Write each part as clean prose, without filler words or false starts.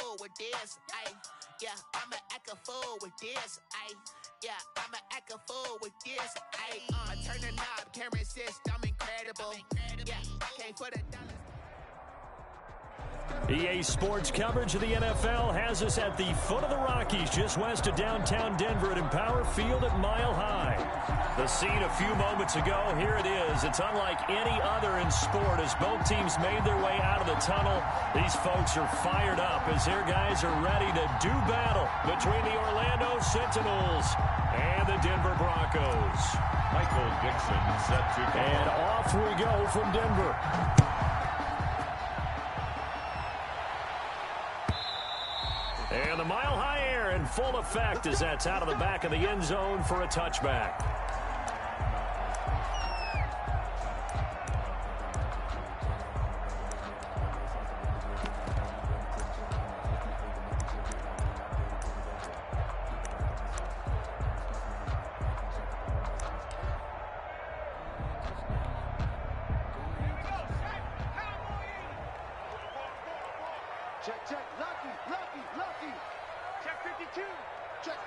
fool with this. Yeah, I'ma act a fool with this. Yeah, I'ma act a fool with this. I turn the knob, camera assist, I'm incredible. Yeah, came for the dollars. EA Sports coverage of the NFL has us at the foot of the Rockies, just west of downtown Denver at Empower Field at Mile High. The scene a few moments ago, here it is. It's unlike any other in sport as both teams made their way out of the tunnel. These folks are fired up as their guys are ready to do battle between the Orlando Sentinels and the Denver Broncos. Michael Dixon set to go. And off we go from Denver. And the mile-high air in full effect as that's out of the back of the end zone for a touchback. Check, lucky. Check 52. Check.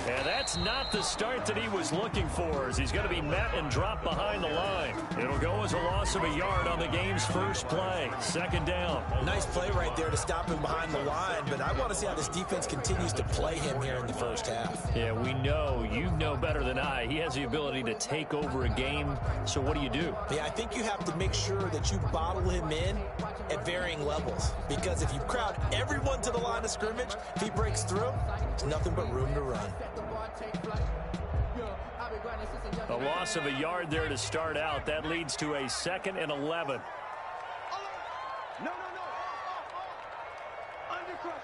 And that's not the start that he was looking for as he's going to be met and dropped behind the line. It'll go as a loss of a yard on the game's first play. Second down. Nice play right there to stop him behind the line, but I want to see how this defense continues to play him here in the first half. Yeah, we know. You know better than I. He has the ability to take over a game, so what do you do? Yeah, I think you have to make sure that you bottle him in at varying levels, because if you crowd everyone to the line of scrimmage, if he breaks through, there's nothing but room to run. A loss of a yard there to start out. That leads to a 2nd and 11. No. Undercrush.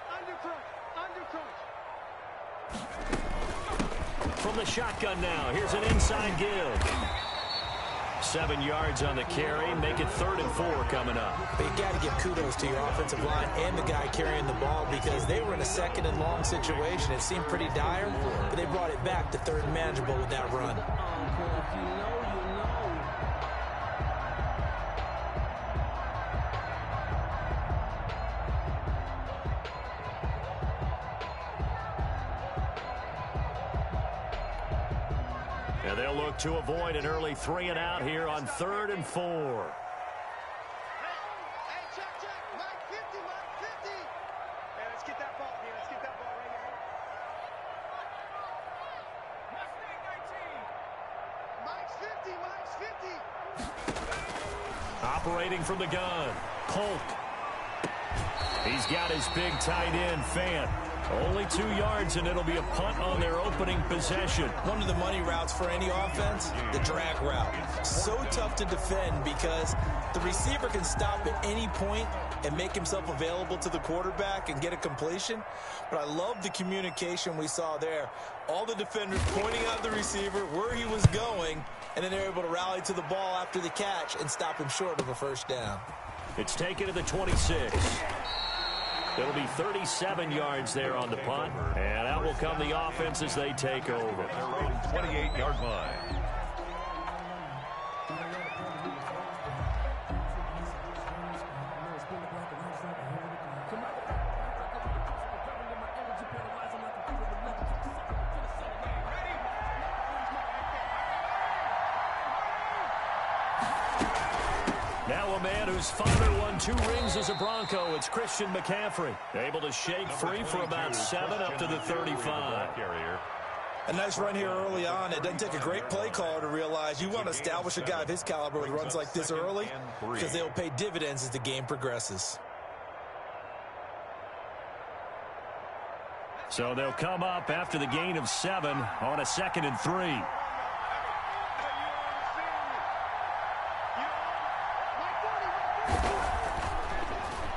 From the shotgun now, here's an inside give. 7 yards on the carry. Make it 3rd and 4 coming up. But you got to give kudos to your offensive line and the guy carrying the ball because they were in a 2nd and long situation. It seemed pretty dire, but they brought it back to 3rd and manageable with that run. And they'll look to avoid an early 3 and out here on 3rd and 4. Hey, check. Mike 50. Hey, let's get that ball here. Let's get that ball right here. Mike's 50. Operating from the gun, Polk. He's got his big tight end, Fant. Only 2 yards, and it'll be a punt on their opening possession. One of the money routes for any offense, the drag route. So tough to defend because the receiver can stop at any point and make himself available to the quarterback and get a completion. But I love the communication we saw there. All the defenders pointing out the receiver, where he was going, and then they're able to rally to the ball after the catch and stop him short of a first down. It's taken to the 26. It'll be 37 yards there on the punt, and out will come the offense as they take over. Their own 28-yard line. Now a man whose father won 2 rings as a Bronco. It's Christian McCaffrey. Able to shake free for about 7 up to the 35. A nice run here early on. It doesn't take a great play caller to realize you want to establish a guy of his caliber with runs like this early because they'll pay dividends as the game progresses. So they'll come up after the gain of 7 on a 2nd and 3.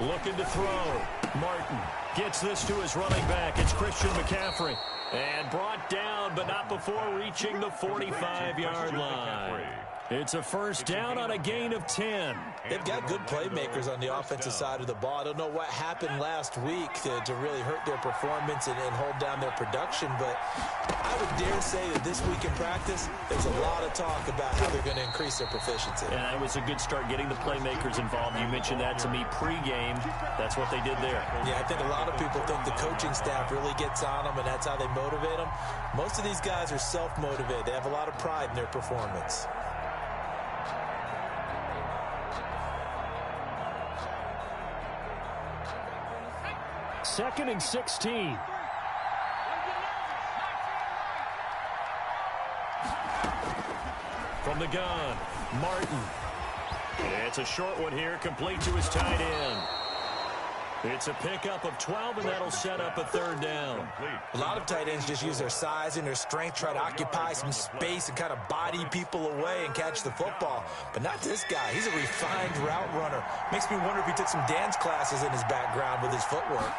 Looking to throw. Martin gets this to his running back. It's Christian McCaffrey. And brought down, but not before reaching the 45-yard line. It's a first down on a gain of 10. They've got good playmakers on the offensive side of the ball. I don't know what happened last week to really hurt their performance and hold down their production, but I would dare say that this week in practice, there's a lot of talk about how they're going to increase their proficiency. And that was a good start getting the playmakers involved. You mentioned that to me pregame. That's what they did there. Yeah, I think a lot of people think the coaching staff really gets on them, and that's how they motivate them. Most of these guys are self-motivated. They have a lot of pride in their performance. Second and 16. From the gun, Martin. It's a short one here, complete to his tight end. It's a pickup of 12, and that'll set up a third down. A lot of tight ends just use their size and their strength, try to occupy some space and kind of body people away and catch the football. But not this guy. He's a refined route runner. Makes me wonder if he took some dance classes in his background with his footwork.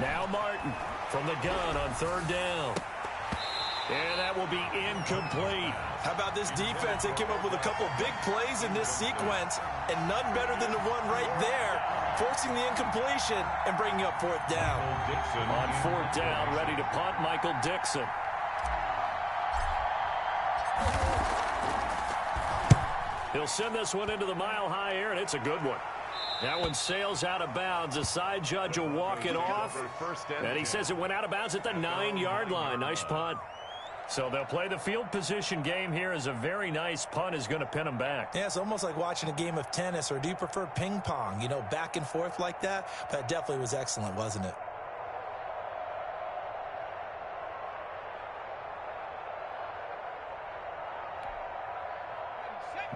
Now Martin from the gun on third down. And that will be incomplete. How about this defense? They came up with a couple big plays in this sequence, and none better than the one right there, forcing the incompletion and bringing up fourth down. On fourth down, ready to punt, Michael Dixon. He'll send this one into the mile-high air, and it's a good one. That one sails out of bounds. The side judge will walk it off, and he says it went out of bounds at the 9-yard line. Nice punt. So they'll play the field position game here as a very nice punt is going to pin them back. Yeah, it's almost like watching a game of tennis, or do you prefer ping pong? You know, back and forth like that? But it definitely was excellent, wasn't it?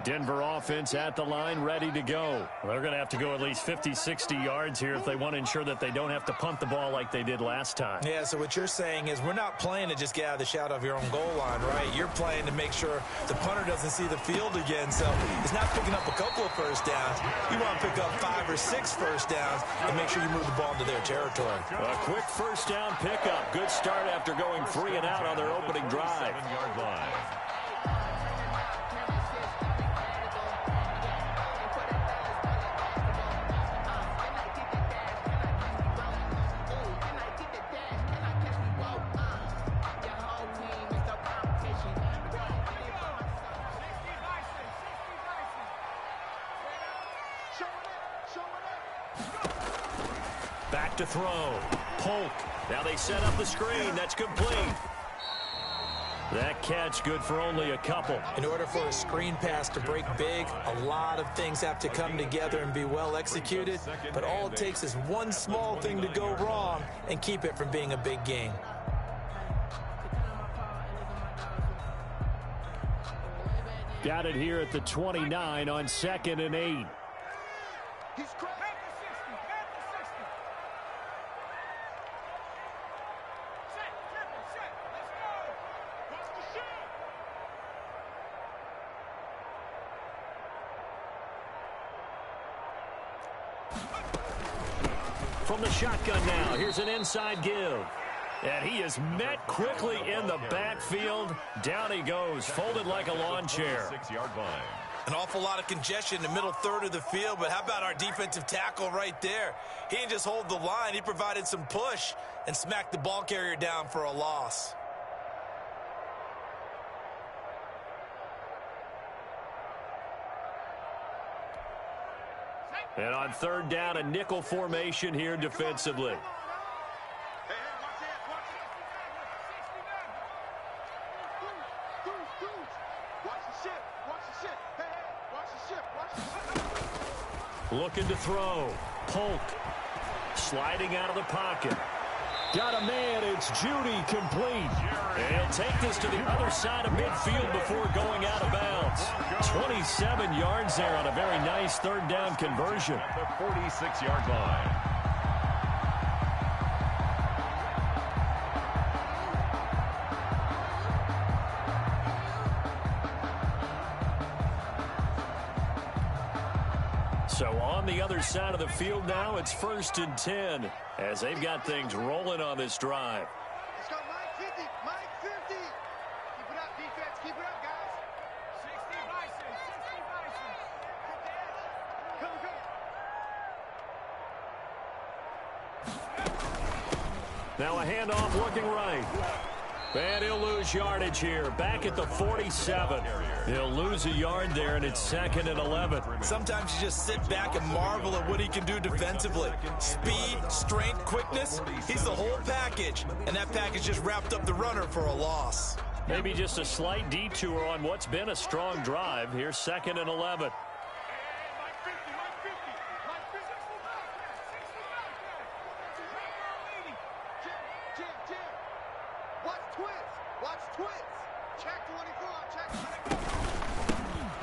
Denver offense at the line, ready to go. They're going to have to go at least 50, 60 yards here if they want to ensure that they don't have to punt the ball like they did last time. Yeah, so what you're saying is we're not playing to just get out of the shadow of your own goal line, right? You're playing to make sure the punter doesn't see the field again. So it's not picking up a couple of first downs. You want to pick up 5 or 6 first downs and make sure you move the ball into their territory. A quick first down pickup. Good start after going 3 and out on their opening drive. 7-yard line. Back to throw. Polk. Now they set up the screen. That's complete. That catch good for only a couple. In order for a screen pass to break big, a lot of things have to come together and be well executed. But all it takes is one small thing to go wrong and keep it from being a big game. Got it here at the 29 on 2nd and 8. From the shotgun now, here's an inside give. And he is met quickly in the backfield. Down he goes, folded like a lawn chair. 6-yard line. An awful lot of congestion in the middle third of the field, but how about our defensive tackle right there? He didn't just hold the line, he provided some push and smacked the ball carrier down for a loss. And on third down, a nickel formation here defensively. Looking to throw. Polk sliding out of the pocket. Got a man. It's Judy complete. And he'll take this to the other side of midfield before going out of bounds. 27 yards there on a very nice third down conversion. The 46-yard line. So on the other side of the field now, it's 1st and 10 as they've got things rolling on this drive. Let's go, Mike 50, Mike 50. Keep it up, defense. Keep it up, guys. 60 Now a handoff looking right. And he'll lose yardage here. Back at the 47. He'll lose a yard there, and it's 2nd and 11. Sometimes you just sit back and marvel at what he can do defensively. Speed, strength, quickness. He's the whole package. And that package just wrapped up the runner for a loss. Maybe just a slight detour on what's been a strong drive. Here's 2nd and 11.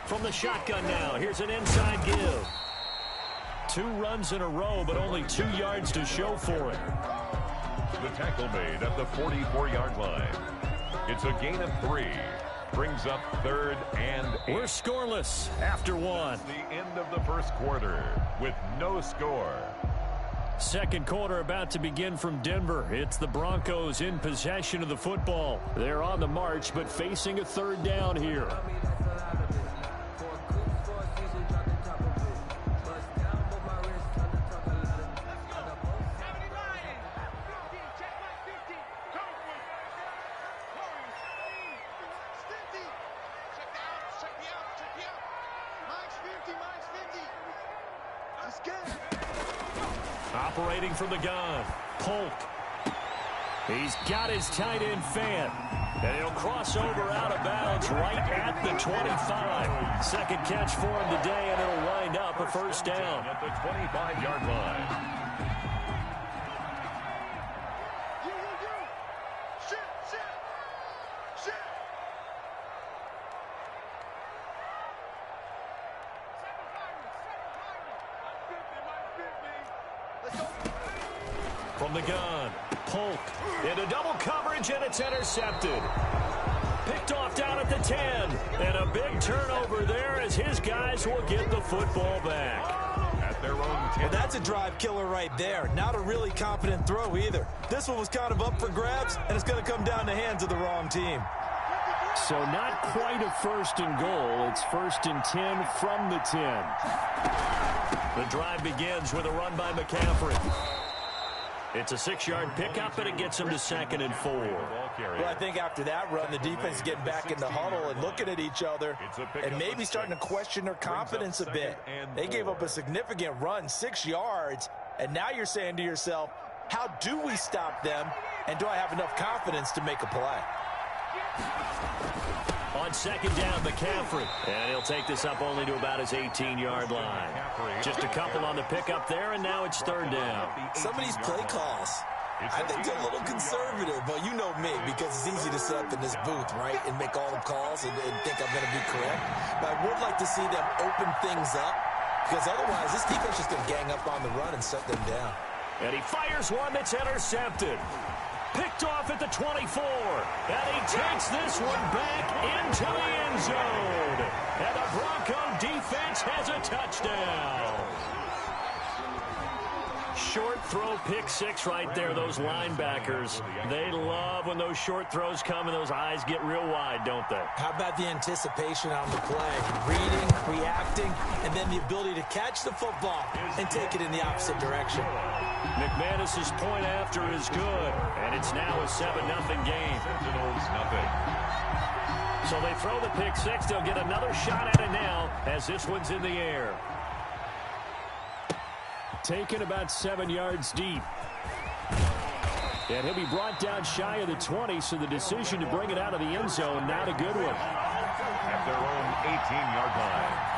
From the shotgun now, here's an inside give. 2 runs in a row, but only 2 yards to show for it. The tackle made at the 44-yard line. It's a gain of 3. Brings up 3rd and 8. We're scoreless after 1. The end of the first quarter with no score. Second quarter about to begin from Denver. It's the Broncos in possession of the football. They're on the march, but facing a 3rd down here. Operating from the gun, Polk. He's got his tight end fan. And he'll cross over out of bounds right at the 25. Second catch for him today, and it'll wind up a 1st down. At the 25-yard line. From the gun, Polk into double coverage, and it's intercepted. Picked off down at the 10, and a big turnover there as his guys will get the football back. At their own 10. Well, that's a drive killer right there. Not a really confident throw either. This one was kind of up for grabs, and it's going to come down the hands of the wrong team. So not quite a 1st and goal. It's 1st and 10 from the 10. The drive begins with a run by McCaffrey. It's a 6-yard pickup, and it gets him to 2nd and 4. Well, I think after that run, the defense is getting back in the huddle and looking at each other and maybe starting to question their confidence a bit. They gave up a significant run, 6 yards, and now you're saying to yourself, how do we stop them, and do I have enough confidence to make a play? On 2nd down, McCaffrey. And he'll take this up only to about his 18-yard line. Just a couple on the pickup there, and now it's 3rd down. Some of these play calls, I think they're a little conservative, but you know me, because it's easy to sit up in this booth, right, and make all the calls and think I'm going to be correct. But I would like to see them open things up, because otherwise this defense is going to gang up on the run and shut them down. And he fires one that's intercepted. Picked off at the 24. And he takes this one back into the end zone. And the Bronco defense has a touchdown. Short throw, pick 6 right there. Those linebackers, they love when those short throws come and those eyes get real wide, don't they? How about the anticipation on the play? Reading, reacting, and then the ability to catch the football and take it in the opposite direction. McManus's point after is good, and it's now a 7-0 game. So they throw the pick 6. They'll get another shot at it now as this one's in the air. Taken about 7 yards deep. And he'll be brought down shy of the 20, so the decision to bring it out of the end zone, not a good one. At their own 18-yard line.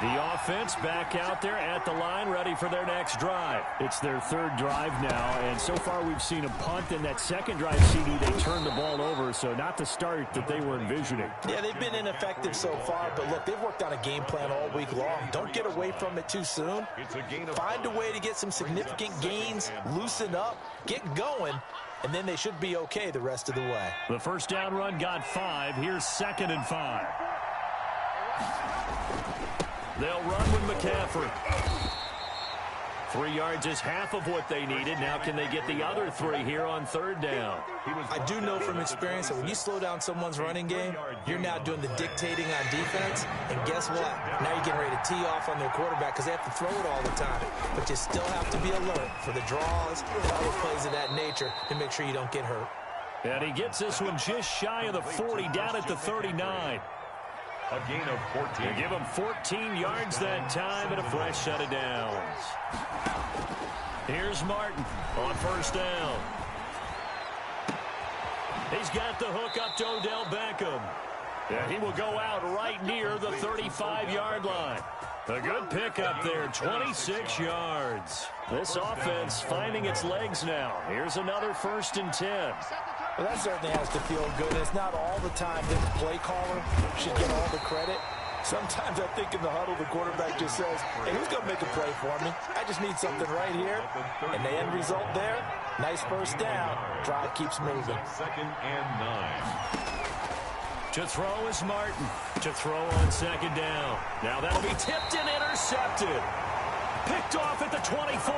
The offense back out there at the line, ready for their next drive. It's their 3rd drive now, and so far we've seen a punt. In that 2nd drive, CD, they turned the ball over, so not the start that they were envisioning. Yeah, they've been ineffective so far, but look, they've worked on a game plan all week long. Don't get away from it too soon. Find a way to get some significant gains, loosen up, get going, and then they should be okay the rest of the way. The 1st down run got 5. Here's 2nd and 5. They'll run with McCaffrey. 3 yards is half of what they needed. Now can they get the other 3 here on 3rd down? I do know from experience that when you slow down someone's running game, you're now doing the dictating on defense. And guess what? Now you're getting ready to tee off on their quarterback because they have to throw it all the time. But you still have to be alert for the draws and other plays of that nature to make sure you don't get hurt. And he gets this one just shy of the 40, down at the 39. A gain of 14. They give him 14 yards that time and a fresh set of downs. Here's Martin on 1st down. He's got the hook up to Odell Beckham. And he will go out right near the 35-yard line. A good pickup there, 26 yards. This offense finding its legs now. Here's another 1st and 10. Well, that certainly has to feel good. It's not all the time that the play caller should get all the credit. Sometimes I think in the huddle, the quarterback just says, hey, who's going to make a play for me? I just need something right here. And the end result there, nice 1st down. Drive keeps moving. 2nd and 9. To throw is Martin. To throw on 2nd down. Now that'll be tipped and intercepted. Picked off at the 24.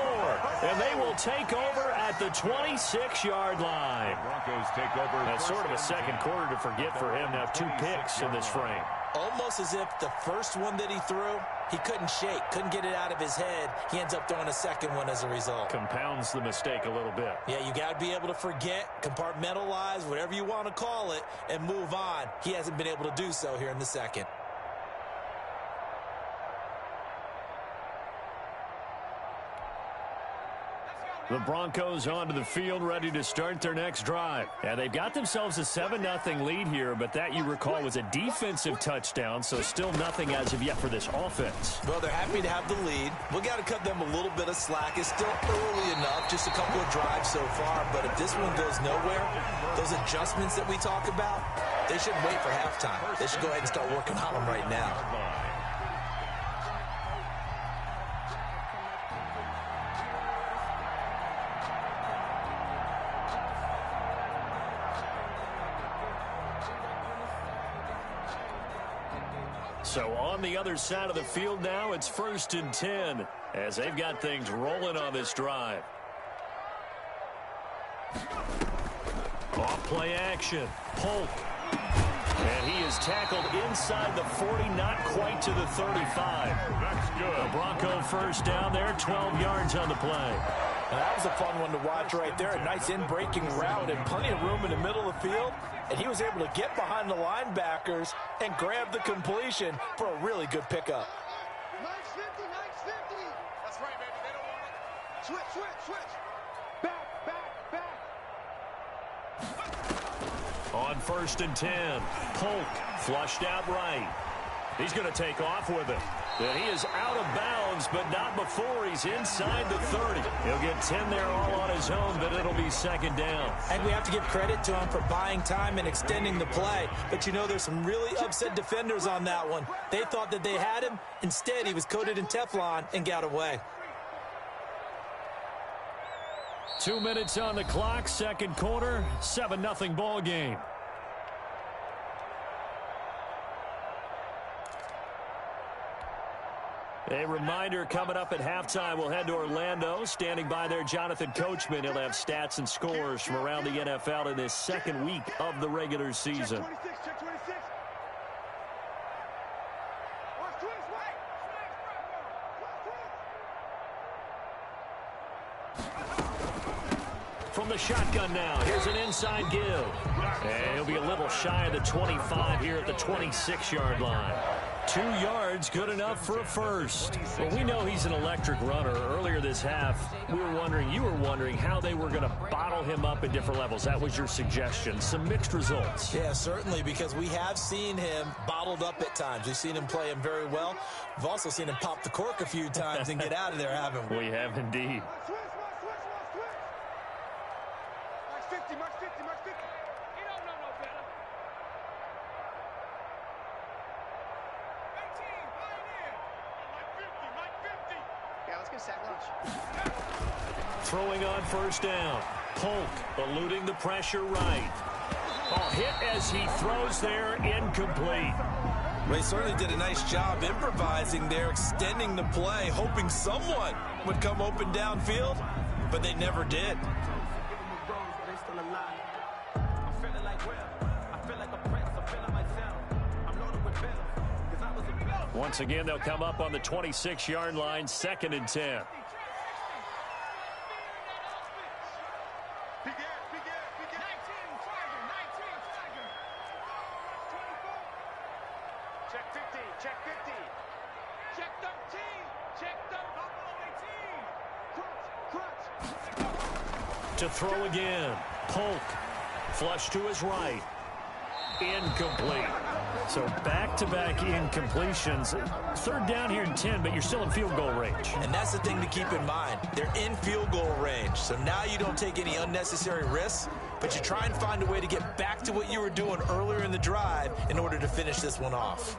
And they will take over at the 26-yard line. Broncos take over. That's sort of a second quarter to forget for him. Now 2 picks in this frame. Almost as if the first one that he threw, he couldn't shake, couldn't get it out of his head. He ends up throwing a second one as a result. Compounds the mistake a little bit. Yeah, you got to be able to forget, compartmentalize, whatever you want to call it, and move on. He hasn't been able to do so here in the second. The Broncos onto the field, ready to start their next drive. And they've got themselves a 7-0 lead here, but that, you recall, was a defensive touchdown, so still nothing as of yet for this offense. Well, they're happy to have the lead. We got to cut them a little bit of slack. It's still early enough, just a couple of drives so far, but if this one goes nowhere, those adjustments that we talk about, they shouldn't wait for halftime. They should go ahead and start working on them right now. So on the other side of the field now, it's 1st and 10 as they've got things rolling on this drive. Off play action. Polk. And he is tackled inside the 40, not quite to the 35. That's good. The Bronco 1st down there, 12 yards on the play. Now, that was a fun one to watch right there. A nice in-breaking route and plenty of room in the middle of the field. And he was able to get behind the linebackers and grab the completion for a really good pickup. Nice 50, nice 50. That's right, baby. They don't want it. Switch, switch, switch. Back, back, back. On 1st and 10, Polk flushed out right. He's going to take off with it. And he is out of bounds, but not before he's inside the 30. He'll get 10 there all on his own, but it'll be 2nd down. And we have to give credit to him for buying time and extending the play. But, you know, there's some really upset defenders on that one. They thought that they had him. Instead, he was coated in Teflon and got away. 2 minutes on the clock, 2nd quarter, 7-0 ball game. A reminder, coming up at halftime, we'll head to Orlando. Standing by there, Jonathan Coachman. He'll have stats and scores from around the NFL in this 2nd week of the regular season. Check 26, check 26. Watch twist, right. From the shotgun now, here's an inside give. And he'll be a little shy of the 25 here at the 26-yard line. 2 yards, good enough for a first. Well, we know he's an electric runner. Earlier this half, you were wondering how they were going to bottle him up at different levels. That was your suggestion. Some mixed results. Yeah, certainly, because we have seen him bottled up at times. We've seen him play him very well. We've also seen him pop the cork a few times and get out of there, haven't we? We have indeed. March 50, March 50, March 50. You don't know no better. 18, pioneer. March 50, March 50. Yeah, let's get sack lunch. Throwing on 1st down. Polk eluding the pressure right. Oh, hit as he throws there, incomplete. Well, he certainly did a nice job improvising there, extending the play, hoping someone would come open downfield, but they never did. Once again, they'll come up on the 26-yard line, 2nd and 10. To throw again. Polk. Flush to his right. Incomplete. So back-to-back incompletions. 3rd down here and 10, but you're still in field goal range. And that's the thing to keep in mind. They're in field goal range. So now you don't take any unnecessary risks, but you try and find a way to get back to what you were doing earlier in the drive in order to finish this one off.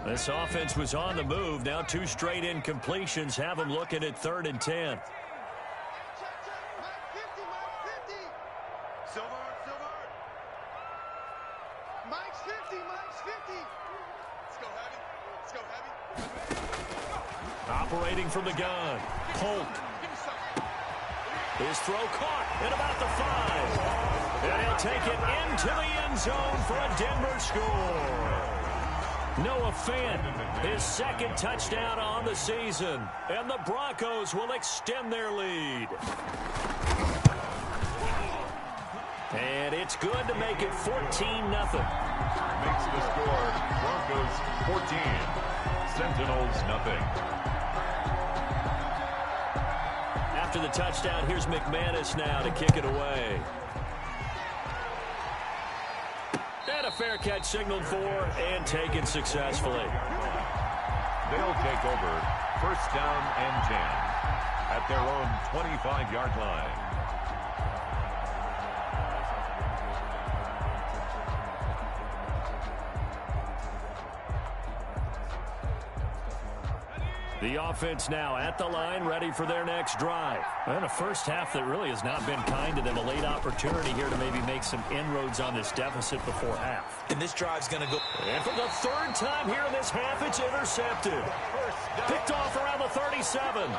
This offense was on the move. Now 2 straight incompletions have them looking at 3rd and 10. Mike's 50. Let's go heavy. Operating from the gun. Polk. His throw caught at about the 5. And he'll take it into the end zone for a Denver score. Noah Fant, his 2nd touchdown on the season. And the Broncos will extend their lead. And it's good to make it 14-0. Makes the score Broncos 14, Sentinels nothing. After the touchdown, here's McManus now to kick it away. And a fair catch signaled for and taken successfully. They'll take over 1st down and 10 at their own 25-yard line. The offense now at the line, ready for their next drive. And a first half that really has not been kind to them. A late opportunity here to maybe make some inroads on this deficit before half. And this drive's going to go. And for the 3rd time here in this half, it's intercepted. Picked off around the 37.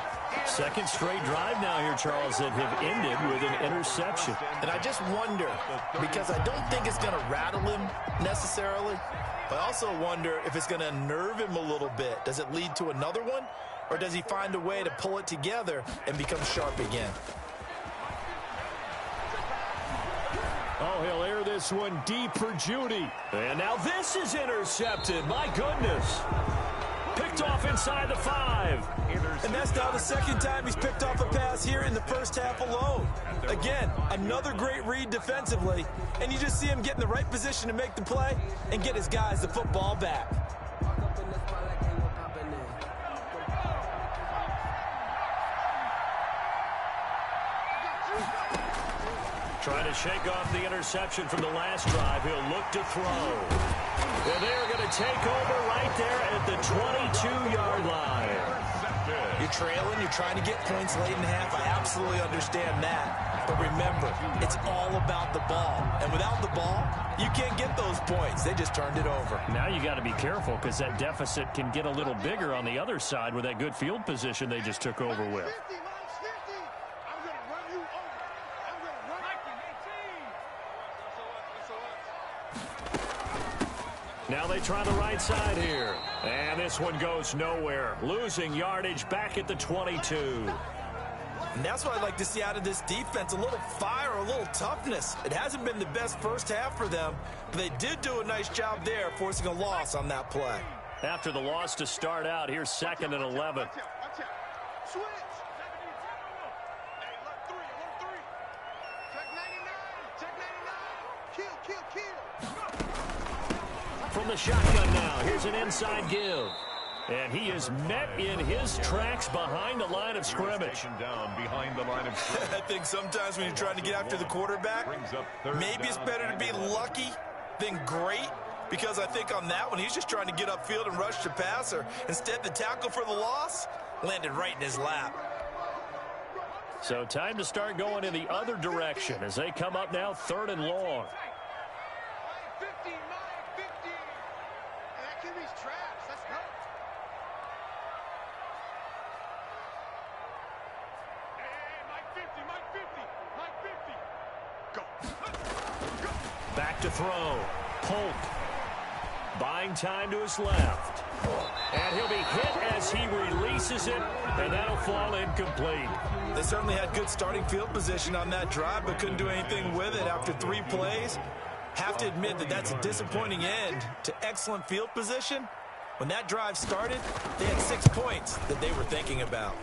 2nd straight drive now here, Charles, that have ended with an interception. And I just wonder, because I don't think it's going to rattle him necessarily, but I also wonder if it's going to unnerve him a little bit. Does it lead to another one? Or does he find a way to pull it together and become sharp again? Oh, he'll air this one deep for Judy. And now this is intercepted. My goodness. Picked off inside the 5. And that's now the 2nd time he's picked off a pass here in the first half alone. Again, another great read defensively. And you just see him get in the right position to make the play and get his guys the football back. Trying to shake off the interception from the last drive. He'll look to throw. And they're going to take over right there at the 22-yard line. You're trailing, you're trying to get points late in half. I absolutely understand that. But remember, it's all about the ball. And without the ball, you can't get those points. They just turned it over. Now you got to be careful because that deficit can get a little bigger on the other side with that good field position they just took over with. Now they try the right side here. And this one goes nowhere. Losing yardage back at the 22. And that's what I'd like to see out of this defense. A little fire, a little toughness. It hasn't been the best first half for them, but they did do a nice job there, forcing a loss on that play. After the loss to start out, here's 2nd and 11. Switch. Hey, look, 3. Check 99. Kill. From the shotgun now, here's an inside give. And he is met in his tracks behind the line of scrimmage. Down behind the line of scrimmage. I think sometimes when you're trying to get after the quarterback, maybe it's better to be lucky than great. Because I think on that one, he's just trying to get upfield and rush the passer. Instead, the tackle for the loss landed right in his lap. So time to start going in the other direction as they come up now 3rd and long. 50, 50. That QB's trash. Let's go. Hey, Mike 50, Mike 50. Go. Back to throw. Polk buying time to his left. And he'll be hit as he releases it, and that'll fall incomplete. They certainly had good starting field position on that drive, but couldn't do anything with it after 3 plays. Have to admit that that's a disappointing end to excellent field position. When that drive started, they had 6 points that they were thinking about.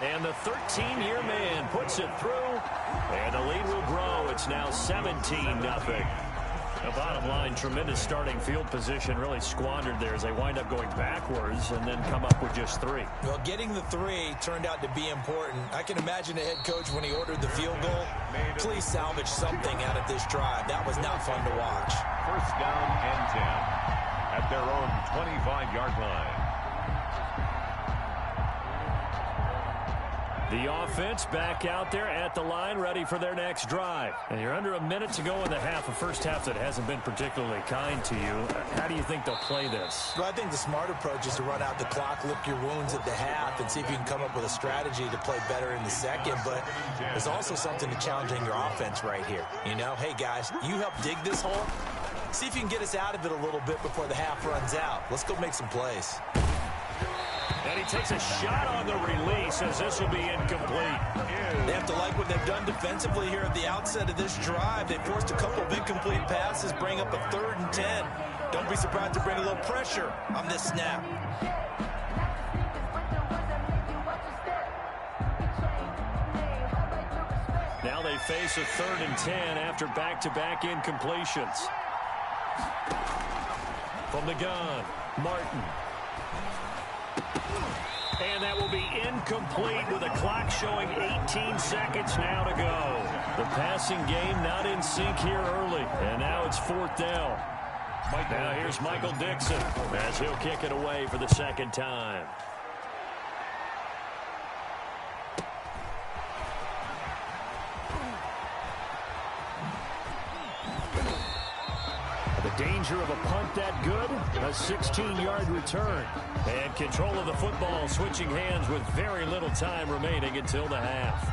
And the 13-year man puts it through, and the lead will grow. It's now 17-0. The bottom line, tremendous starting field position, really squandered there as they wind up going backwards and then come up with just 3. Well, getting the 3 turned out to be important. I can imagine the head coach when he ordered the field goal. Please salvage something out of this drive. That was not fun to watch. 1st down and 10 at their own 25-yard line. The offense back out there at the line, ready for their next drive. And you're under a minute to go in the half, a first half that hasn't been particularly kind to you. How do you think they'll play this? Well, I think the smart approach is to run out the clock, lick your wounds at the half, and see if you can come up with a strategy to play better in the second. But there's also something to challenging your offense right here. You know, hey, guys, you help dig this hole. See if you can get us out of it a little bit before the half runs out. Let's go make some plays. And he takes a shot on the release as this will be incomplete. They have to like what they've done defensively here at the outset of this drive. They forced a couple of incomplete passes, bring up a 3rd and 10. Don't be surprised to bring a little pressure on this snap. Now they face a 3rd and 10 after back-to-back incompletions. From the gun, Martin. And that will be incomplete with the clock showing 18 seconds now to go. The passing game not in sync here early. And now it's 4th down. Now here's Michael Dixon as he'll kick it away for the 2nd time. The danger of a punt that good, a 16-yard return. And control of the football switching hands with very little time remaining until the half.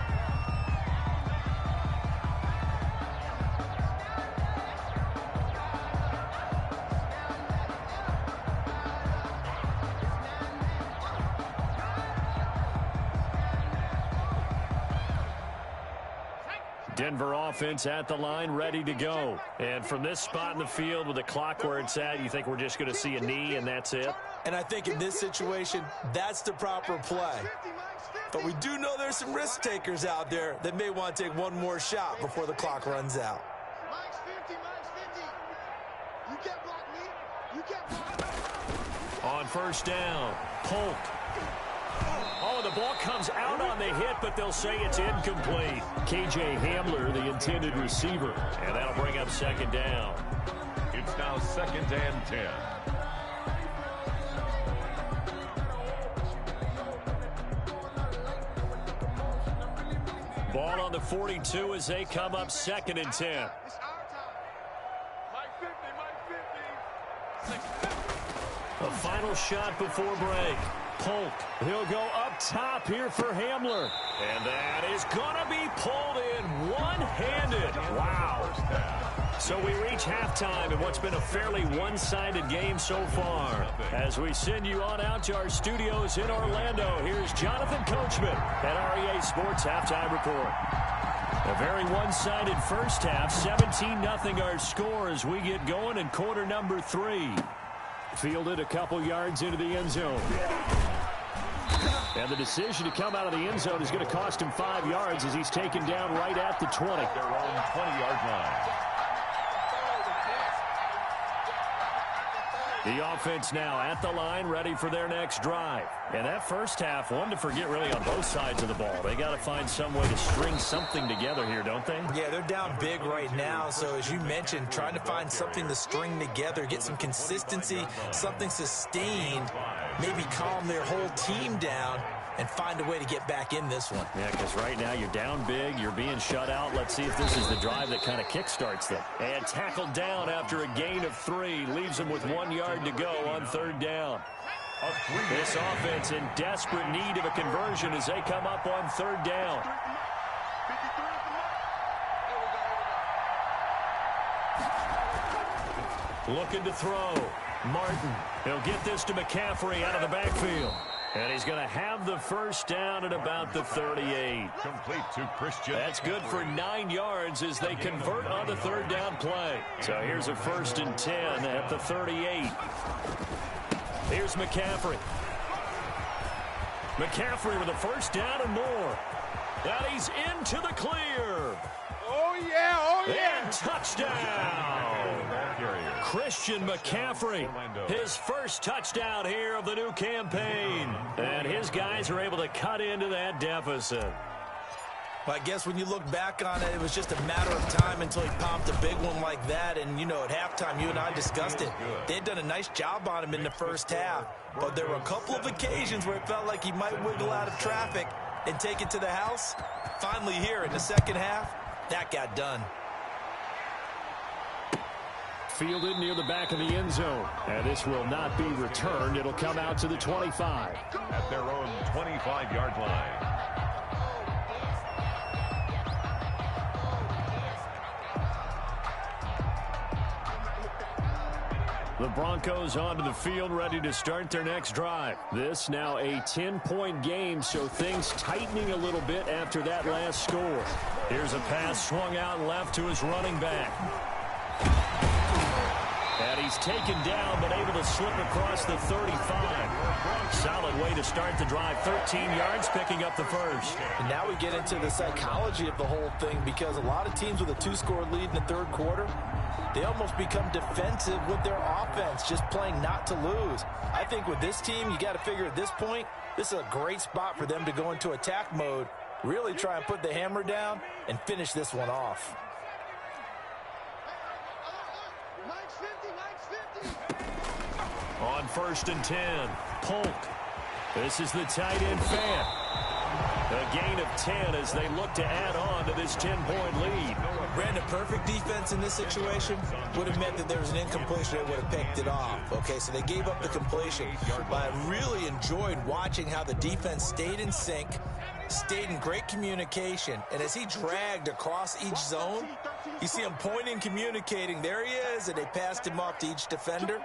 Denver offense at the line, ready to go. And from this spot in the field with the clock where it's at, you think we're just going to see a knee and that's it? And I think in this situation, that's the proper play. But we do know there's some risk takers out there that may want to take one more shot before the clock runs out. Mike's 50, Mike's 50. You can't block me. You can't block me. On 1st down, Polk. Oh, the ball comes out on the hit, but they'll say it's incomplete. K.J. Hamler, the intended receiver, and that'll bring up 2nd down. It's now 2nd and 10. Ball on the 42 as they come up 2nd and 10. It's our time. Mike 50, Mike 50. A final shot before break. Polk, he'll go up top here for Hamler. And that is going to be pulled in one-handed. Wow. So we reach halftime in what's been a fairly one-sided game so far. As we send you on out to our studios in Orlando, here's Jonathan Coachman at REA Sports Halftime Report. A very one-sided first half, 17-0 our score as we get going in quarter number 3. Fielded a couple yards into the end zone. And the decision to come out of the end zone is going to cost him 5 yards as he's taken down right at the 20. Their own 20-yard line. The offense now at the line, ready for their next drive. And that first half, one to forget really on both sides of the ball. They got to find some way to string something together here, don't they? Yeah, they're down big right now. So as you mentioned, trying to find something to string together, get some consistency, something sustained, maybe calm their whole team down and find a way to get back in this one. Yeah, because right now you're down big, you're being shut out. Let's see if this is the drive that kind of kickstarts them. And tackled down after a gain of 3, leaves them with 1 yard to go on 3rd down. This offense in desperate need of a conversion as they come up on 3rd down. Looking to throw. Martin. He'll get this to McCaffrey out of the backfield. And he's going to have the first down at about the 38. Complete to Christian. That's good for 9 yards as they convert on the 3rd down play. So here's a 1st and 10 at the 38. Here's McCaffrey. McCaffrey with a 1st down and more. And he's into the clear. Oh, yeah, oh, yeah. And touchdown. Christian McCaffrey, his first touchdown here of the new campaign. And his guys are able to cut into that deficit. Well, I guess when you look back on it, it was just a matter of time until he popped a big one like that. And, you know, at halftime, you and I discussed it. They had done a nice job on him in the first half. But there were a couple of occasions where it felt like he might wiggle out of traffic and take it to the house. Finally here in the second half, that got done. Fielded near the back of the end zone. And this will not be returned. It'll come out to the 25. At their own 25-yard line. The Broncos onto the field, ready to start their next drive. This now a 10-point game, so things tightening a little bit after that last score. Here's a pass swung out left to his running back. And he's taken down, but able to slip across the 35. Solid way to start the drive. 13 yards, picking up the first. And now we get into the psychology of the whole thing, because a lot of teams with a 2-score lead in the third quarter, they almost become defensive with their offense, just playing not to lose. I think with this team, you got to figure at this point, this is a great spot for them to go into attack mode, really try and put the hammer down and finish this one off. On 1st and 10, Polk. This is the tight end fan. A gain of 10 as they look to add on to this 10-point lead. Brandon, perfect defense in this situation would have meant that there was an incompletion. They would have picked it off. Okay, so they gave up the completion. But I really enjoyed watching how the defense stayed in sync, stayed in great communication. And as he dragged across each zone, you see him pointing, communicating. There he is, and they passed him off to each defender.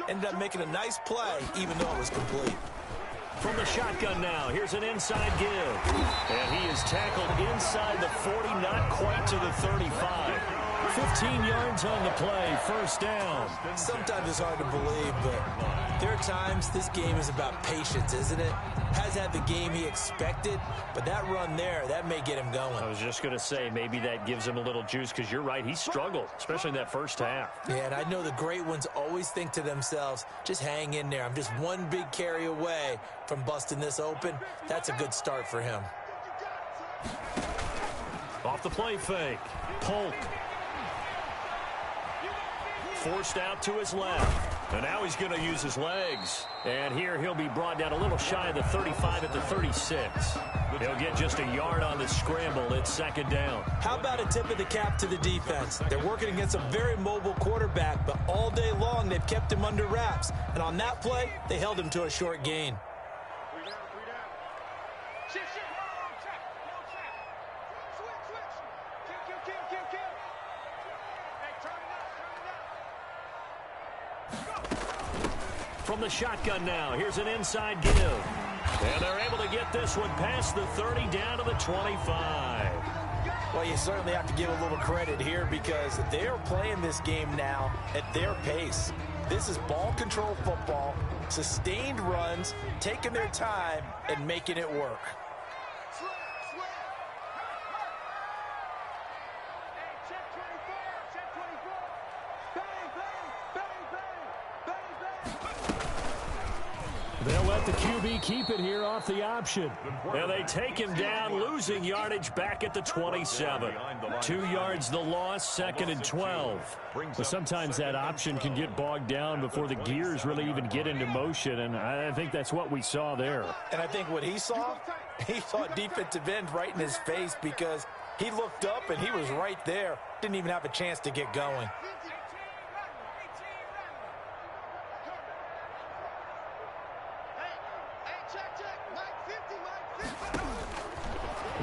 Ended up making a nice play, even though it was complete. From the shotgun now, here's an inside give. And he is tackled inside the 40, not quite to the 35. 15 yards on the play, 1st down. Sometimes it's hard to believe, but there are times this game is about patience, isn't it? Has had the game he expected, but that run there, that may get him going. I was just going to say, maybe that gives him a little juice, because you're right, he struggled, especially in that first half. Yeah, and I know the great ones always think to themselves, just hang in there. I'm just one big carry away from busting this open. That's a good start for him. Off the play fake, Polk. Forced out to his left. And now he's going to use his legs. And here he'll be brought down a little shy of the 35 at the 36. He'll get just a yard on the scramble. It's 2nd down. How about a tip of the cap to the defense? They're working against a very mobile quarterback, but all day long they've kept him under wraps. And on that play, they held him to a short gain. From the shotgun now, here's an inside give. And they're able to get this one past the 30 down to the 25. Well, you certainly have to give a little credit here, because they're playing this game now at their pace. This is ball control football, sustained runs, taking their time and making it work. They'll let the QB keep it here off the option. And they take him down, losing yardage back at the 27. 2 yards the loss, 2nd and 12. But sometimes that option can get bogged down before the gears really even get into motion, and I think that's what we saw there. And I think what he saw defensive end right in his face, because he looked up and he was right there. Didn't even have a chance to get going.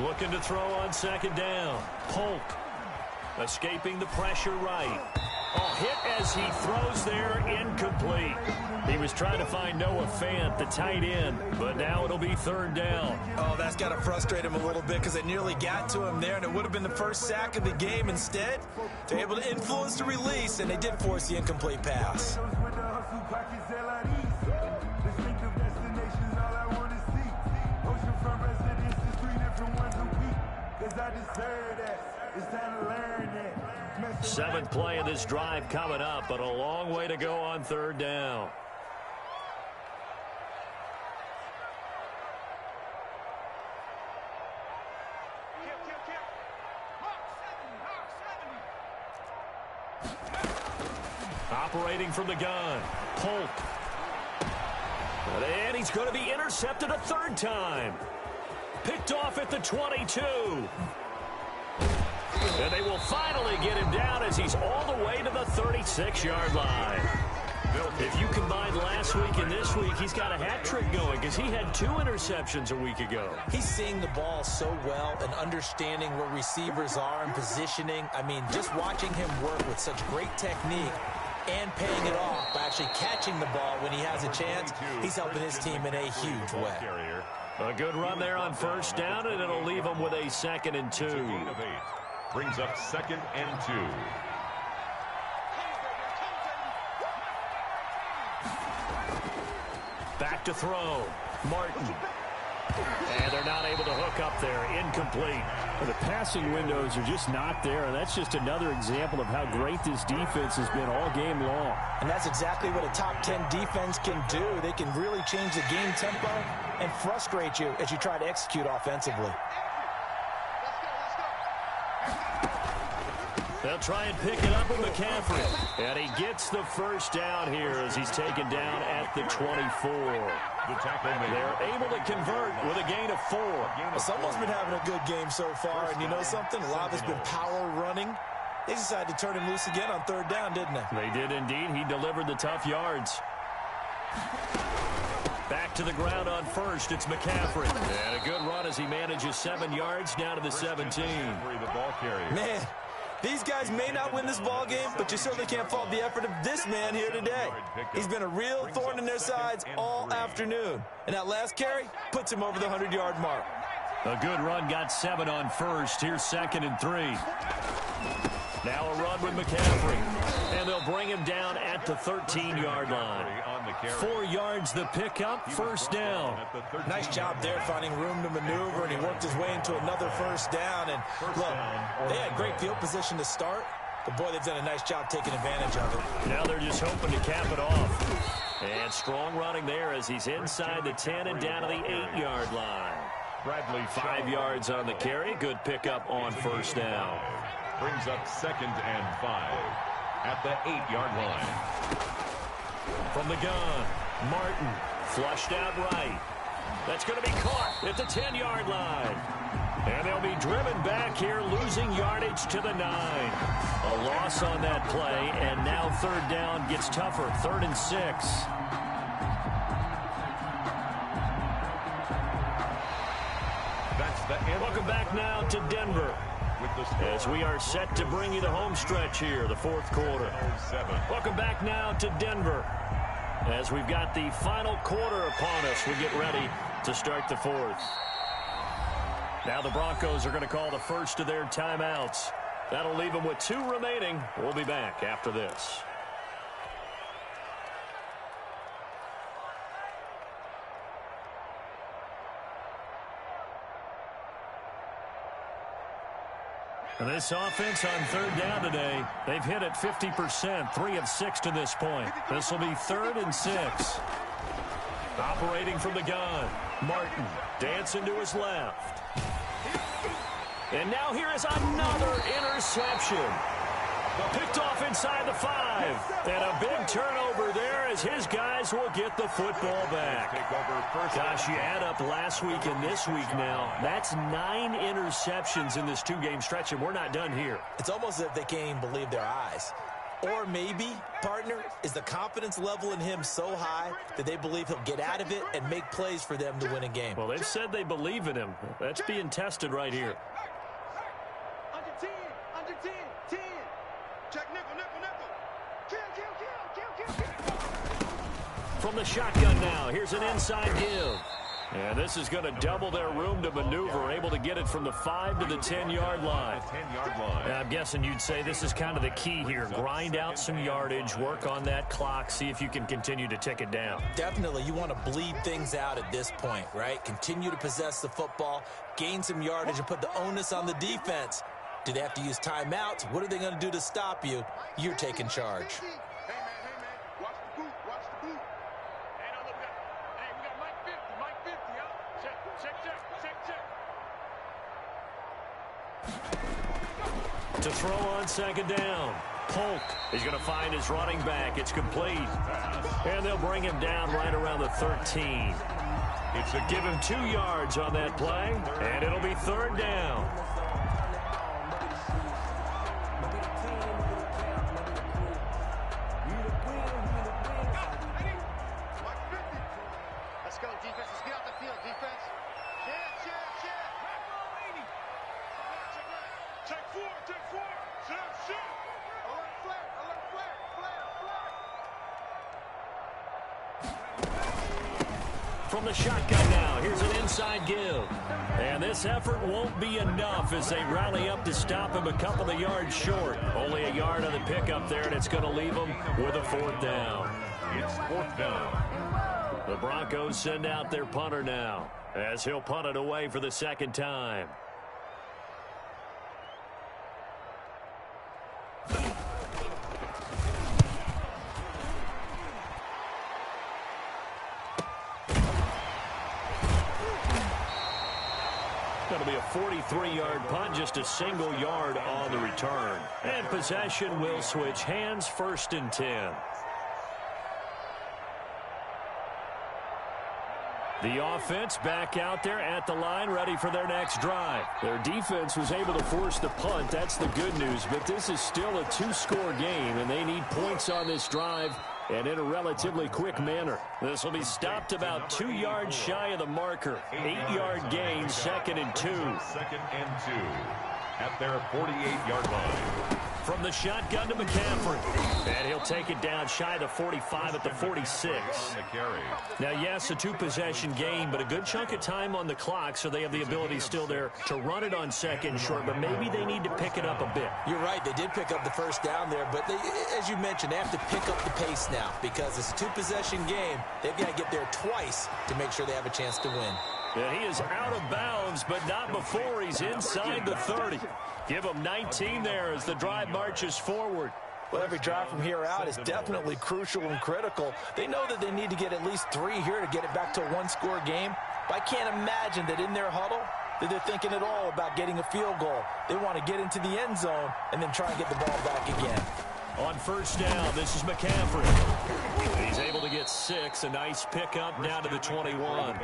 Looking to throw on 2nd down. Polk escaping the pressure right. Oh, hit as he throws there, incomplete. He was trying to find Noah Fant, the tight end, but now it'll be 3rd down. Oh, that's got to frustrate him a little bit, because they nearly got to him there, and it would have been the first sack of the game. Instead, they're able to influence the release, and they did force the incomplete pass. Seventh play of this drive coming up, but a long way to go on 3rd down. Operating from the gun, Polk. And he's going to be intercepted a 3rd time. Picked off at the 22. And they will finally get him down as he's all the way to the 36-yard line. If you combine last week and this week, he's got a hat trick going because he had 2 interceptions a week ago. He's seeing the ball so well and understanding where receivers are and positioning. I mean, just watching him work with such great technique and paying it off by actually catching the ball when he has a chance, he's helping his team in a huge way. A good run there on 1st down, and it'll leave him with a 2nd and 2. Brings up 2nd and 2. Back to throw. Martin. And they're not able to hook up there. Incomplete. The passing windows are just not there, and that's just another example of how great this defense has been all game long. And that's exactly what a top 10 defense can do. They can really change the game tempo and frustrate you as you try to execute offensively. They'll try and pick it up with McCaffrey. And he gets the 1st down here as he's taken down at the 24. They're able to convert with a gain of 4. Well, someone's been having a good game so far, and you know something? A lot has been power running. They decided to turn him loose again on 3rd down, didn't they? They did indeed. He delivered the tough yards. Back to the ground on 1st. It's McCaffrey. And a good run as he manages 7 yards down to the 17. Man, these guys may not win this ball game, but you certainly can't fault the effort of this man here today. He's been a real thorn in their sides all afternoon. And that last carry puts him over the 100-yard mark. A good run got 7 on 1st. Here's 2nd and 3. Now a run with McCaffrey. And they'll bring him down at the 13-yard line. 4 yards the pickup, 1st down. Nice job there finding room to maneuver, and he worked his way into another 1st down. And look, they had great field position to start, but boy, they've done a nice job taking advantage of it. Now they're just hoping to cap it off. And strong running there as he's inside the 10 and down to the 8-yard line. 5 yards on the carry. Good pickup on 1st down. Brings up 2nd and 5 at the 8-yard line. From the gun, Martin flushed out right. That's going to be caught at the 10-yard line. And they'll be driven back here, losing yardage to the 9. A loss on that play, and now 3rd down gets tougher, 3rd and 6. That's the end. Welcome back now to Denver, as we are set to bring you the home stretch here, the 4th quarter. Welcome back now to Denver, as we've got the final quarter upon us. We get ready to start the 4th. Now the Broncos are going to call the first of their timeouts. That'll leave them with 2 remaining. We'll be back after this. And this offense on third down today, they've hit it 50%, 3 of 6 to this point. This will be 3rd and 6. Operating from the gun, Martin dancing to his left. And now here is another interception. Picked off inside the 5. And a big turnover there as his guys will get the football back. Gosh, you add up last week and this week now. That's 9 interceptions in this 2-game stretch, and we're not done here. It's almost as if they can't even believe their eyes. Or maybe, partner, is the confidence level in him so high that they believe he'll get out of it and make plays for them to win a game. Well, they've said they believe in him. That's being tested right here. Under 10, under 10, 10. Check nickel, nickel, nickel. Kill. From the shotgun now, here's an inside give. And this is going to double their room to maneuver, able to get it from the 5 to the 10-yard line. And I'm guessing you'd say this is kind of the key here. Grind out some yardage, work on that clock, see if you can continue to tick it down. Definitely, you want to bleed things out at this point, right? Continue to possess the football, gain some yardage, and put the onus on the defense. Do they have to use timeouts? What are they going to do to stop you? You're taking charge. Hey, man. Watch the boot. Hey, no, look, we got Mike 50, huh? Check. To throw on second down. Polk is going to find his running back. It's complete. And they'll bring him down right around the 13. Give him 2 yards on that play, and it'll be 3rd down. Let's go, defense. Let's get out the field, defense. Check. Check 4. Check. Alert flag. From the shotgun now, here's an inside give. And this effort won't be enough as they rally up to stop him a couple of yards short. Only a yard on the pickup there, and it's going to leave them with a 4th down. It's 4th down. The Broncos send out their punter now as he'll punt it away for the 2nd time. Going to be a 43-yard punt, just a single yard on the return. And possession will switch hands, 1st and 10. The offense back out there at the line, ready for their next drive. Their defense was able to force the punt. That's the good news, but this is still a 2-score game, and they need points on this drive and in a relatively quick manner. This will be stopped about 2 yards shy of the marker. 8-yard gain, 2nd and 2. 2nd and 2 at their 48-yard line. From the shotgun to McCaffrey. And he'll take it down shy of the 45 at the 46. Now, yes, a 2-possession game, but a good chunk of time on the clock, so they have the ability still there to run it on 2nd and short, but maybe they need to pick it up a bit. You're right. They did pick up the 1st down there, but they, as you mentioned, they have to pick up the pace now because it's a 2-possession game. They've got to get there twice to make sure they have a chance to win. And he is out of bounds, but not before he's inside the 30. Give him 19 there as the drive marches forward. Well, every drive from here out is definitely crucial and critical. They know that they need to get at least 3 here to get it back to a 1-score game. But I can't imagine that in their huddle that they're thinking at all about getting a field goal. They want to get into the end zone and then try and get the ball back again. On 1st down, this is McCaffrey. He's able to get 6. A nice pickup down to the 21.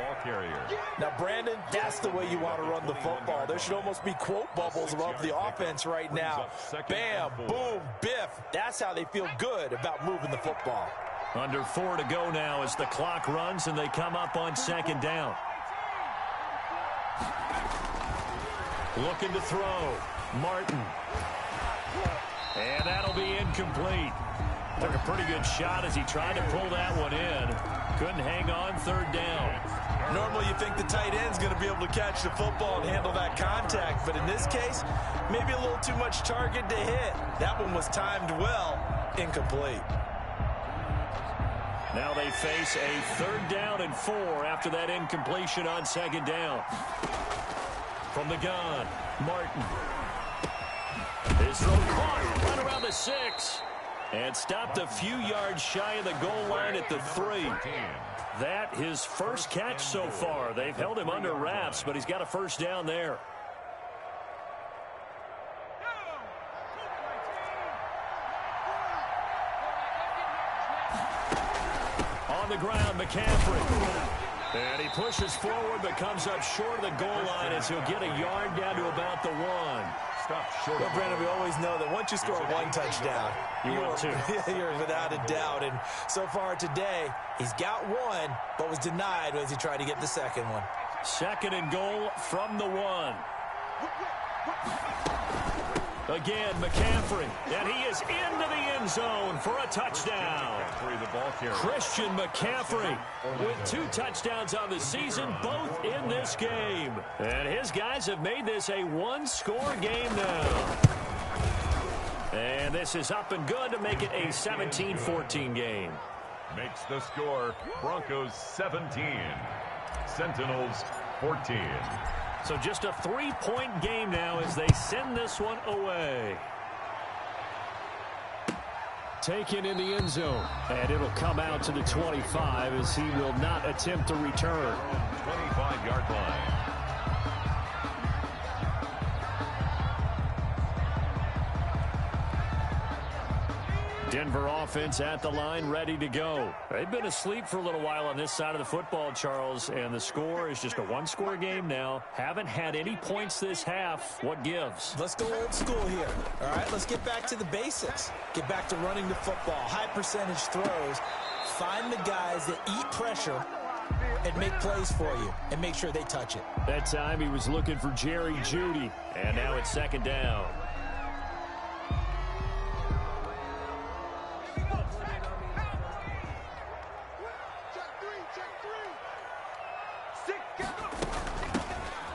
Now, Brandon, that's the way you want to run the football. There should almost be quote bubbles above the offense right now. Bam, boom, biff. That's how they feel good about moving the football. Under 4 to go now as the clock runs and they come up on 2nd down. Looking to throw. Martin. And that'll be incomplete. Took a pretty good shot as he tried to pull that one in. Couldn't hang on 3rd down. Normally you think the tight end's going to be able to catch the football and handle that contact, but in this case, maybe a little too much target to hit. That one was timed well. Incomplete. Now they face a 3rd down and 4 after that incompletion on 2nd down. From the gun, Martin. His throw caught right around the 6. And stopped a few yards shy of the goal line at the 3. That his first catch so far. They've held him under wraps, but he's got a first down there. On the ground, McCaffrey. And he pushes forward but comes up short of the goal line as he'll get a yard down to about the 1. Stop short. Well, Brandon, we always know that once you score one touchdown, you're without a doubt. And so far today, he's got one, but was denied as he tried to get the second one. 2nd and goal from the 1. Again, McCaffrey, and he is into the end zone for a touchdown. Christian McCaffrey with 2 touchdowns on the season, both in this game. And his guys have made this a one-score game now. And this is up and good to make it a 17-14 game. Makes the score Broncos 17, Sentinels 14. So just a 3-point game now as they send this one away. Taken in the end zone. And it'll come out to the 25 as he will not attempt to return. 25-yard line. Denver offense at the line, ready to go. They've been asleep for a little while on this side of the football, Charles, and the score is just a one-score game now. Haven't had any points this half. What gives? Let's go old school here. All right, let's get back to the basics. Get back to running the football, high percentage throws. Find the guys that eat pressure and make plays for you and make sure they touch it. That time he was looking for Jerry Jeudy, and now it's 2nd down.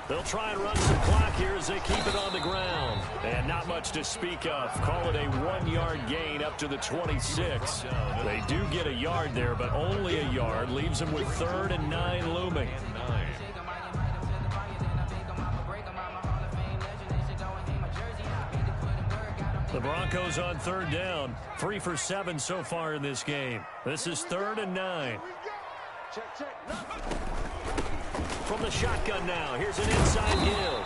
They'll try and run some clock here as they keep it on the ground. And not much to speak of. Call it a 1-yard gain up to the 26. They do get a yard there, but only a yard. Leaves them with 3rd and 9 looming. The Broncos on 3rd down. 3 for 7 so far in this game. This is 3rd and 9. From the shotgun now, here's an inside Hill.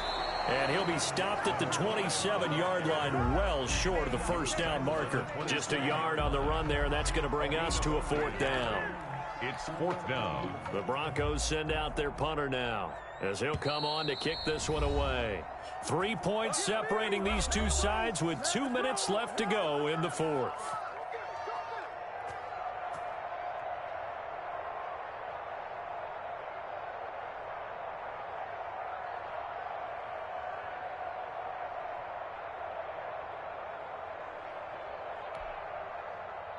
And he'll be stopped at the 27-yard line, well short of the first down marker. Just a yard on the run there, and that's going to bring us to a 4th down. It's 4th down. The Broncos send out their punter now, as he'll come on to kick this one away. 3 points separating these two sides with 2 minutes left to go in the 4th.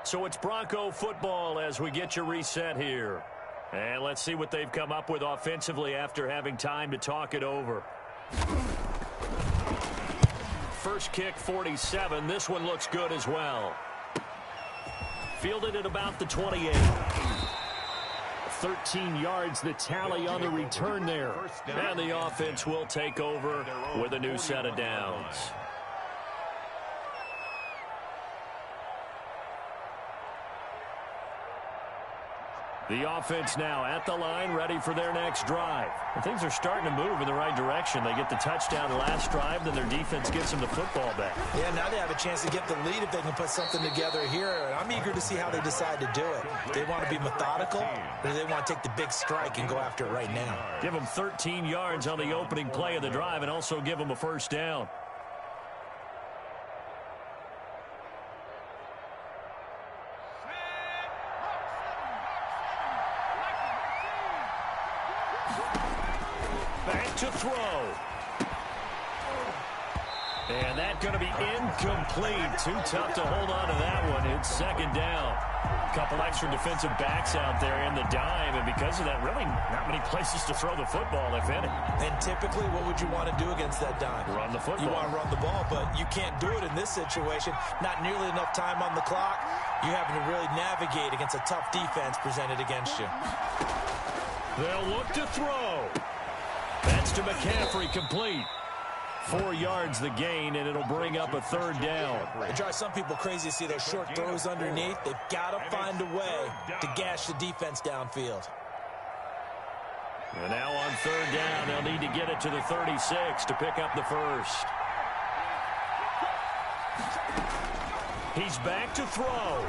So it's Bronco football as we get you reset here. And let's see what they've come up with offensively after having time to talk it over. First kick, 47. This one looks good as well. Fielded at about the 28. 13 yards, the tally on the return there. And the offense will take over with a new set of downs. The offense now at the line, ready for their next drive. And things are starting to move in the right direction. They get the touchdown last drive, then their defense gets them the football back. Yeah, now they have a chance to get the lead if they can put something together here. And I'm eager to see how they decide to do it. They want to be methodical, or do they want to take the big strike and go after it right now? Give them 13 yards on the opening play of the drive and also give them a first down. Back to throw. And that's going to be incomplete. Too tough to hold on to that one. It's 2nd down. A couple extra defensive backs out there in the dime, and because of that, really not many places to throw the football, if any. And typically, what would you want to do against that dime? Run the football. You want to run the ball, but you can't do it in this situation. Not nearly enough time on the clock. You're having to really navigate against a tough defense presented against you. They'll look to throw. That's to McCaffrey, complete. 4 yards the gain, and it'll bring up a 3rd down. It drives some people crazy to see those short throws underneath. They've got to find a way to gash the defense downfield. And now on 3rd down, they'll need to get it to the 36 to pick up the first. He's back to throw.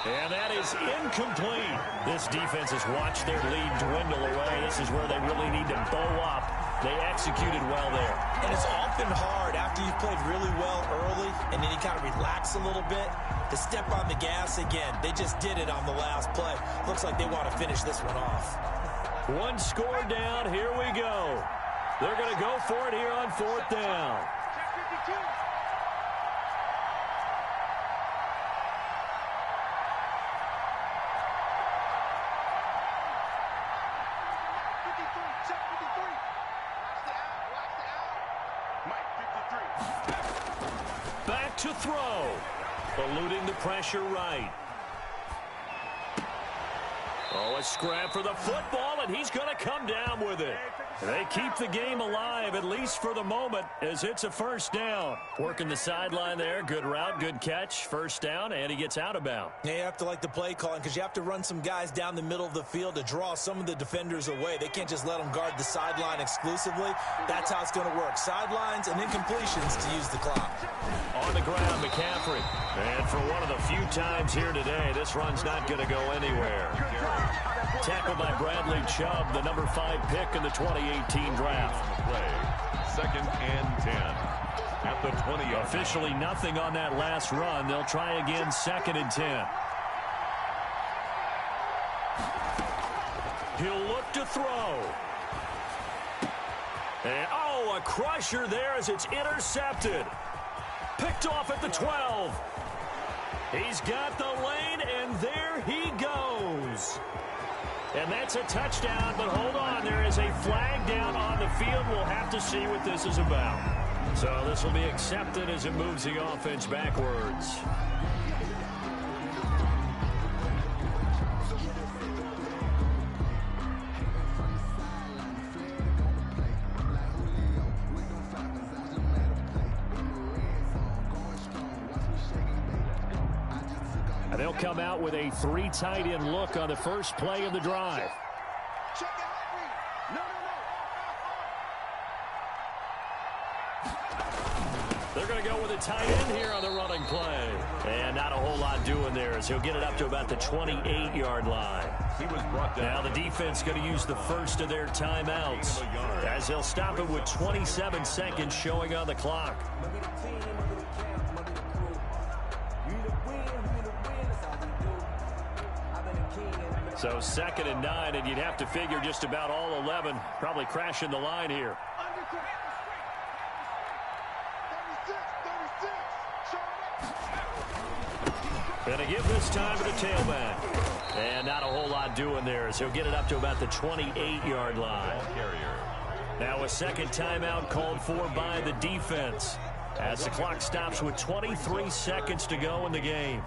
And that is incomplete. This defense has watched their lead dwindle away. This is where they really need to bow up. They executed well there. And it's often hard after you've played really well early and then you kind of relax a little bit to step on the gas again. They just did it on the last play. Looks like they want to finish this one off. 1 score down. Here we go. They're going to go for it here on 4th down. Back to throw. Eluding the pressure right. Oh, a scrap for the football, and he's going to come down with it. They keep the game alive, at least for the moment, as it's a 1st down. Working the sideline there. Good route, good catch. 1st down, and he gets out of bounds. Yeah, you have to like the play calling because you have to run some guys down the middle of the field to draw some of the defenders away. They can't just let them guard the sideline exclusively. That's how it's going to work. Sidelines and then completions to use the clock. On the ground, McCaffrey. And for one of the few times here today, this run's not going to go anywhere. Tackled by Bradley Chubb, the number 5 pick in the 2018 draft. 2nd and 10. At the 20. Officially nothing on that last run. They'll try again 2nd and 10. He'll look to throw. And, oh, a crusher there as it's intercepted. Picked off at the 12. He's got the lane, and there he goes. And that's a touchdown, but hold on. There is a flag down on the field. We'll have to see what this is about. So this will be accepted as it moves the offense backwards. And they'll come out with a 3 tight end look on the first play of the drive. They're going to go with a tight end here on the running play. And not a whole lot doing there as he'll get it up to about the 28-yard line. He was brought down. Now the defense going to use the first of their timeouts as they'll stop it with 27 seconds showing on the clock. So 2nd and 9, and you'd have to figure just about all 11 probably crashing the line here. Going to give this time to the tailback. And not a whole lot doing there as he'll get it up to about the 28-yard line. Now a 2nd timeout called for by the defense as the clock stops with 23 seconds to go in the game.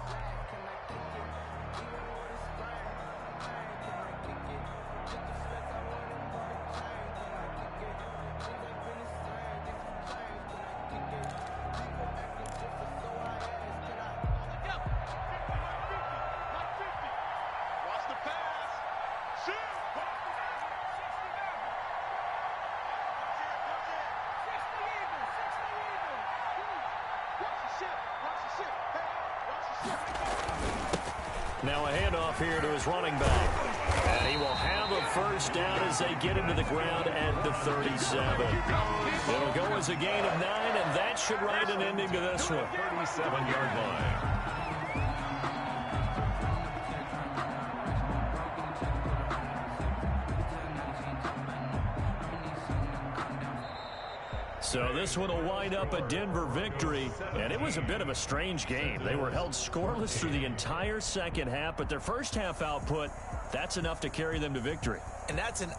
Now a handoff here to his running back. And he will have a 1st down as they get into the ground at the 37. It'll go as a gain of 9, and that should write an ending to this one. 37-yard line. So this one will wind up a Denver victory, and it was a bit of a strange game. They were held scoreless through the entire second half, but their first half output, that's enough to carry them to victory. And that's an